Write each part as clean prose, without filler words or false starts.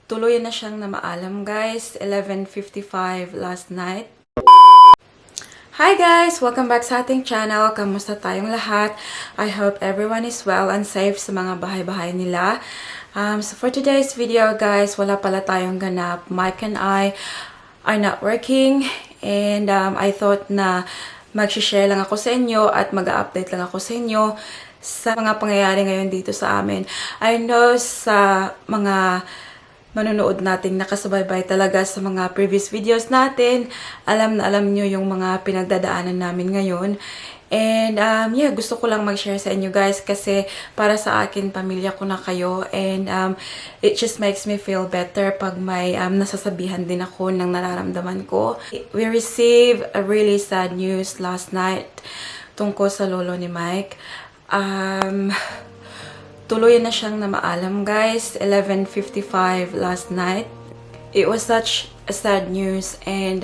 Tuluyan na siyang namaalam, guys. 11:55 last night. Hi guys! Welcome back sa ating channel. Kamusta tayong lahat? I hope everyone is well and safe sa mga bahay-bahay nila. So for today's video, guys, wala pala tayong ganap. Mike and I are not working. And I thought na mag-share lang ako sa inyo at mag-update lang ako sa inyo sa mga pangyayari ngayon dito sa amin. I know sa mga manonood nating nakasubaybay talaga sa mga previous videos natin, alam na alam nyo yung mga pinagdadaanan namin ngayon. And yeah, gusto ko lang mag-share sa inyo guys kasi para sa akin, pamilya ko na kayo. And it just makes me feel better pag may nasasabihan din ako ng nararamdaman ko. We received a really sad news last night tungkol sa lolo ni Mike. Tuluyan na siyang namaalam, guys. 11:55 last night. It was such a sad news and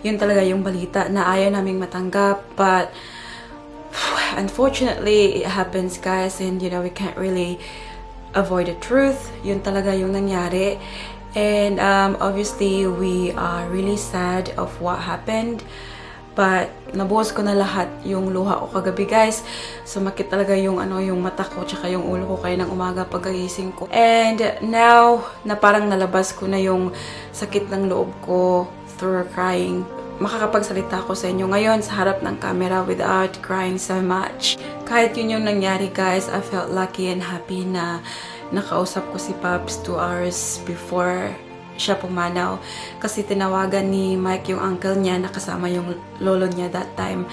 yun talaga yung balita na ayaw naming matanggap, but unfortunately it happens, guys, and you know we can't really avoid the truth. Yun talaga yung nangyari, and obviously we are really sad of what happened. But nabuhos ko na lahat yung luha ko kagabi, guys. Sumakit talaga yung yung mata ko tsaka yung ulo ko kaya ng umaga pagkagising ko. And now na parang nalabas ko na yung sakit ng loob ko through crying, makakapagsalita ako sa inyo ngayon sa harap ng camera without crying so much. Kahit yun yung nangyari, guys, I felt lucky and happy na nakausap ko si Pops 2 hours before siya pumanaw. Kasi tinawagan ni Mike yung uncle niya, nakasama yung lolo niya that time.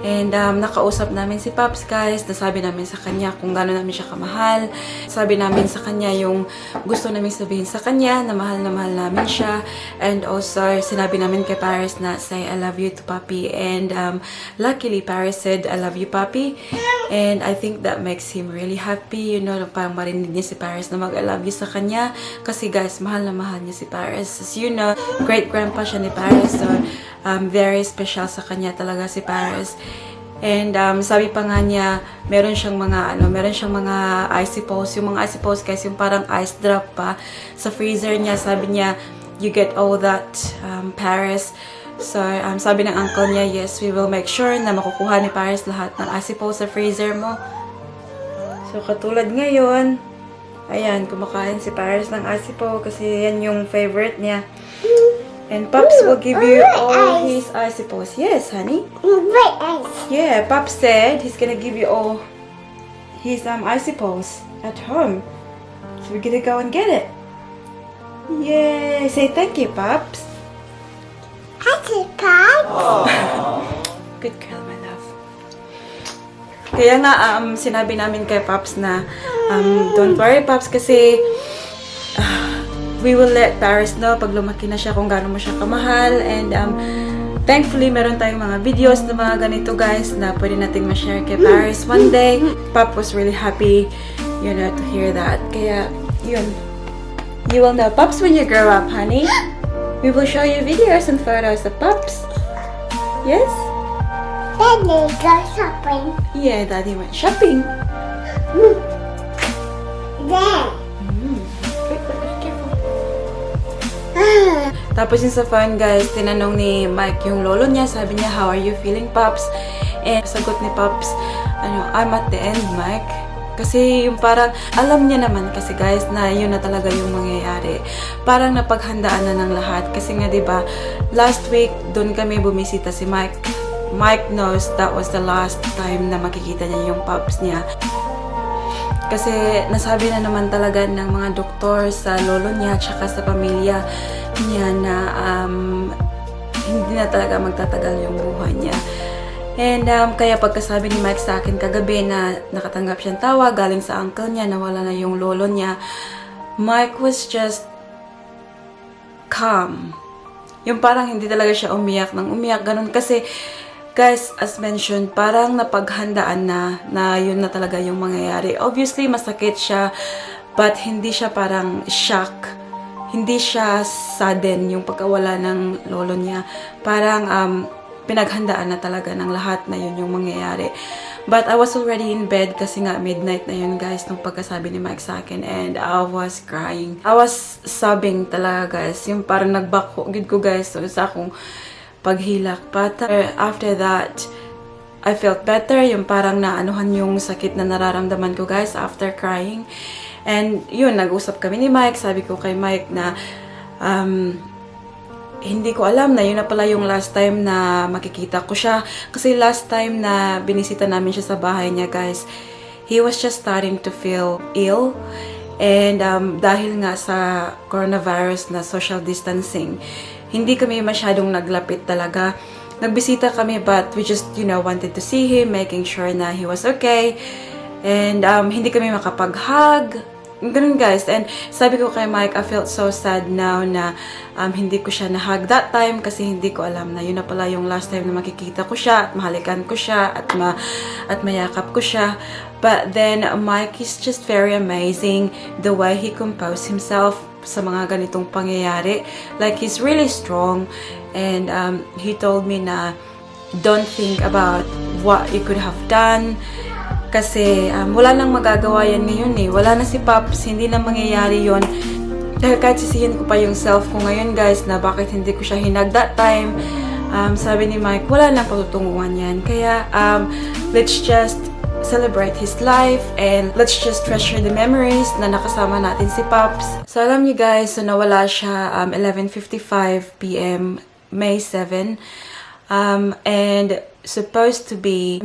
And nakausap namin si Pops, guys. Nasabi namin sa kanya kung gaano namin siya kamahal. Sabi namin sa kanya yung gusto namin sabihin sa kanya na mahal namin siya. And also, sinabi namin kay Paris na say I love you to Papi. And luckily, Paris said I love you, Papi. And I think that makes him really happy. You know, parang marinig niya si Paris na mag I love you sa kanya. Kasi guys, mahal na mahal niya si Paris. As you know, great-grandpa siya ni Paris. So, very special sa kanya talaga si Paris. And sabi pa nga niya, meron siyang mga icicles. Yung mga icicles, guys, yung parang ice drop pa sa freezer niya. Sabi niya, you get all that, Paris. So, sabi ng uncle niya, yes, we will make sure na makukuha ni Paris lahat ng icicles sa freezer mo. So, katulad ngayon, ayan, kumakain si Paris ng icicle kasi yan yung favorite niya. And Pops will give you all his icicles. Yes, honey? Yeah, Pops said he's gonna give you all his icicles at home. So we're gonna go and get it. Yay! Say thank you, Pops. Thank you, Pops. Good girl, my love. Kaya nga, sinabi namin kay Pops na don't worry, Pops, kasi we will let Paris know pag lumaki na siya kung gaano mo siya kamahal. And thankfully, meron tayong mga videos na mga ganito, guys, na pwede nating ma-share kay Paris one day. Pop was really happy, you know, to hear that. Kaya, yun. You will know Pops when you grow up, honey. We will show you videos and photos of Pops. Yes? Daddy go shopping. Yeah, Daddy went shopping. Then. Tapos yung sa phone, guys, tinanong ni Mike yung lolo niya. Sabi niya, how are you feeling, Pops? And sagot ni Pops, I'm at the end, Mike. Kasi yung parang, alam niya naman kasi, guys, na yun na talaga yung mangyayari. Parang napaghandaan na ng lahat. Kasi nga, diba, last week, doon kami bumisita si Mike. Mike knows that was the last time na makikita niya yung Pops niya. Kasi nasabi na naman talaga ng mga doktor sa lolo niya tsaka sa pamilya niya na hindi na talaga magtatagal yung buhay niya. And kaya pagkasabi ni Mike sa akin kagabi na nakatanggap siyang tawa galing sa uncle niya na wala na yung lolo niya, Mike was just calm. Yung parang hindi talaga siya umiyak ng umiyak, ganun. Kasi guys, as mentioned, parang napaghandaan na yun na talaga yung mangyayari. Obviously, masakit siya, but hindi siya parang shock. Hindi siya sudden yung pagkawala ng lolo niya. Parang pinaghandaan na talaga ng lahat na yun yung mangyayari. But I was already in bed kasi nga midnight na yun guys nung pagkasabi ni Mike sa akin, and I was crying. I was sobbing talaga guys. Yung parang nagbako gid ko guys so, sa akong paghilak. But after that, I felt better. Yung parang naanuhan yung sakit na nararamdaman ko guys after crying. And yun, nag-usap kami ni Mike. Sabi ko kay Mike na hindi ko alam na yun na pala yung last time na makikita ko siya. Kasi last time na binisita namin siya sa bahay niya guys, he was just starting to feel ill. And dahil nga sa coronavirus na social distancing, hindi kami masyadong naglapit talaga. Nagbisita kami but we just, wanted to see him, making sure na he was okay. And hindi kami makapag-hug. Ganun guys. And sabi ko kay Mike, I felt so sad now na hindi ko siya na-hug that time kasi hindi ko alam na yun na pala yung last time na makikita ko siya at mahalikan ko siya at mayakap ko siya. But then Mike is just very amazing the way he composed himself sa mga ganitong pangyayari. Like he's really strong and he told me na don't think about what you could have done. Kasi wala nang magagawa yan ngayon eh. Wala na si Pops, hindi na mangyayari yon. Dahil kahit sisihin ko pa yung self ko ngayon guys na bakit hindi ko siya hinag that time. Sabi ni Mike, wala nang patutunguhan yan. Kaya let's just celebrate his life and let's just treasure the memories na nakasama natin si Pops. So alam niyo guys, so nawala siya 11:55 p.m. May 7. And supposed to be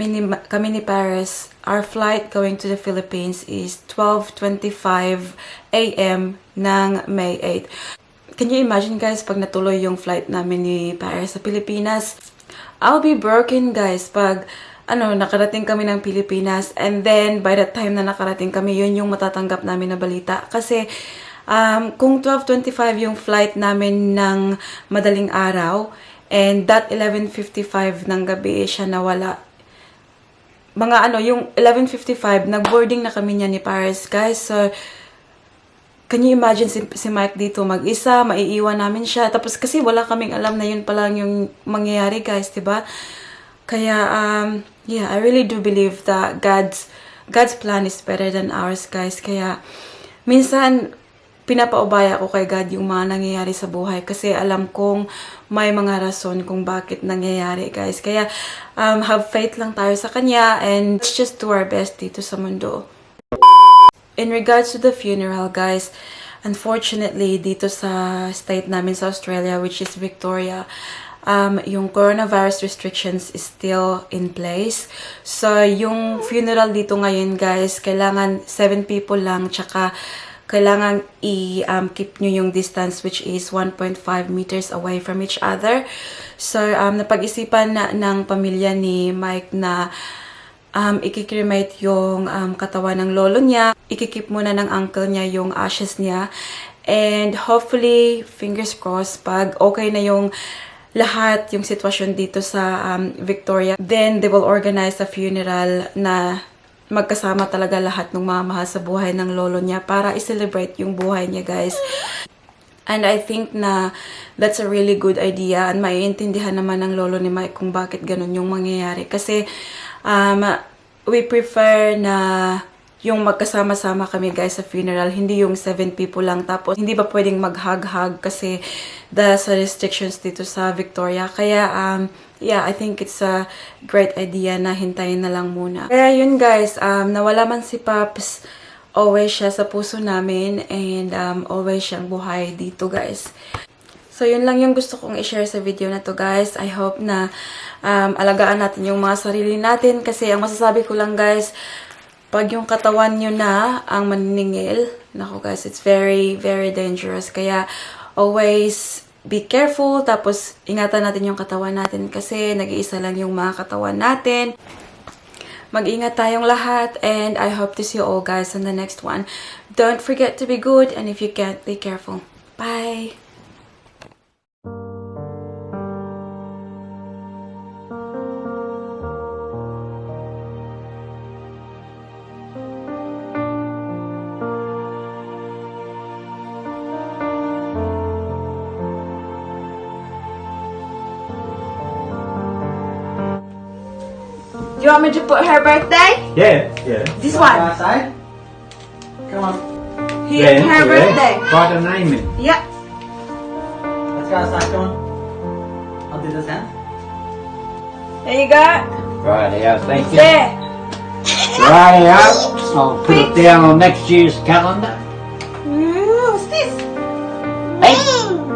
kami ni Paris, our flight going to the Philippines is 12:25 a.m. ng May 8. Can you imagine guys pag natuloy yung flight namin ni Paris sa Pilipinas? I'll be broken guys pag nakarating kami ng Pilipinas, and then by the time na nakarating kami, yun yung matatanggap namin na balita. Kasi kung 12:25 yung flight namin ng madaling araw, and that 11:55 ng gabi siya nawala. Yung 11:55, nag-boarding na kami niya ni Paris, guys. So, can you imagine si Mike dito mag-isa, maiiwan namin siya. Tapos kasi wala kaming alam na yun pa lang yung mangyayari, guys, diba? Kaya, yeah, I really do believe that God's plan is better than ours, guys. Kaya, minsan, pinapaubaya ko kay God yung mga nangyayari sa buhay kasi alam kong may mga rason kung bakit nangyayari, guys. Kaya, have faith lang tayo sa Kanya and let's just do our best dito sa mundo. In regards to the funeral, guys, unfortunately, dito sa state namin sa Australia, which is Victoria, yung coronavirus restrictions is still in place. So, yung funeral dito ngayon, guys, kailangan 7 people lang, tsaka kailangan i-keep nyo yung distance which is 1.5 meters away from each other. So, napag-isipan na ng pamilya ni Mike na i-cremate yung katawan ng lolo niya. I-keep muna ng uncle niya yung ashes niya. And hopefully, fingers crossed, pag okay na yung lahat, yung sitwasyon dito sa Victoria, then they will organize a funeral na magkasama talaga lahat ng mga mahal sa buhay ng lolo niya para i-celebrate yung buhay niya, guys. And I think na that's a really good idea and maiintindihan naman ng lolo ni Mike kung bakit ganun yung mangyayari. Kasi we prefer na yung magkasama-sama kami, guys, sa funeral, hindi yung 7 people lang. Tapos, hindi ba pwedeng mag-hug-hug kasi sa restrictions dito sa Victoria. Kaya, yeah, I think it's a great idea na hintayin na lang muna. Kaya yun, guys, nawala man si Pops, always siya sa puso namin and always siyang buhay dito, guys. So, yun lang yung gusto kong i-share sa video na to, guys. I hope na alagaan natin yung mga sarili natin kasi ang masasabi ko lang, guys, pag yung katawan nyo na ang maniningil, naku guys, it's very, very dangerous. Kaya, always be careful. Tapos, ingatan natin yung katawan natin kasi nag-iisa lang yung mga katawan natin. Mag-ingat tayong lahat. And I hope to see you all, guys, on the next one. Don't forget to be good. And if you can't, be careful. Bye! you want me to put her birthday? Yeah, yeah. This Go one. outside. Come on. Here, Yeah, her yeah. birthday. Got a name in. Yep. Let's go outside. Come on. I'll do this hand. There you go. Right, yeah, thank you. There. Right, yeah. I'll put it down on next year's calendar. Ooh, what's this? Hey,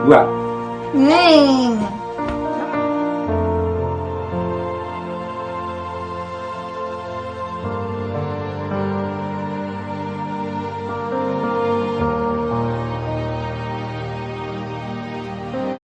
well, Ring.